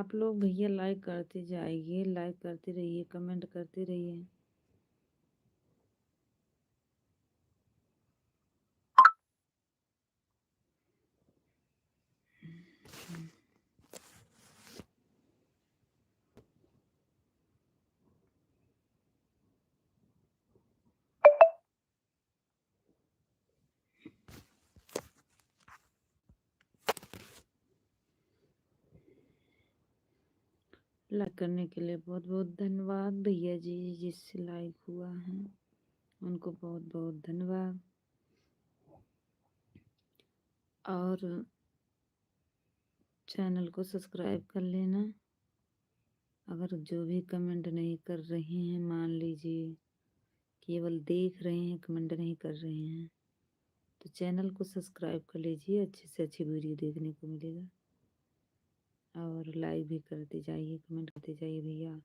आप लोग भैया लाइक करते जाइए, लाइक करते रहिए, कमेंट करते रहिए। लाइक करने के लिए बहुत बहुत धन्यवाद भैया जी, जिससे लाइक हुआ है उनको बहुत बहुत धन्यवाद। और चैनल को सब्सक्राइब कर लेना। अगर जो भी कमेंट नहीं कर रहे हैं, मान लीजिए केवल देख रहे हैं, कमेंट नहीं कर रहे हैं, तो चैनल को सब्सक्राइब कर लीजिए, अच्छे से अच्छी वीडियो देखने को मिलेगा। और लाइक भी करते जाइए, कमेंट करते जाइए भैया।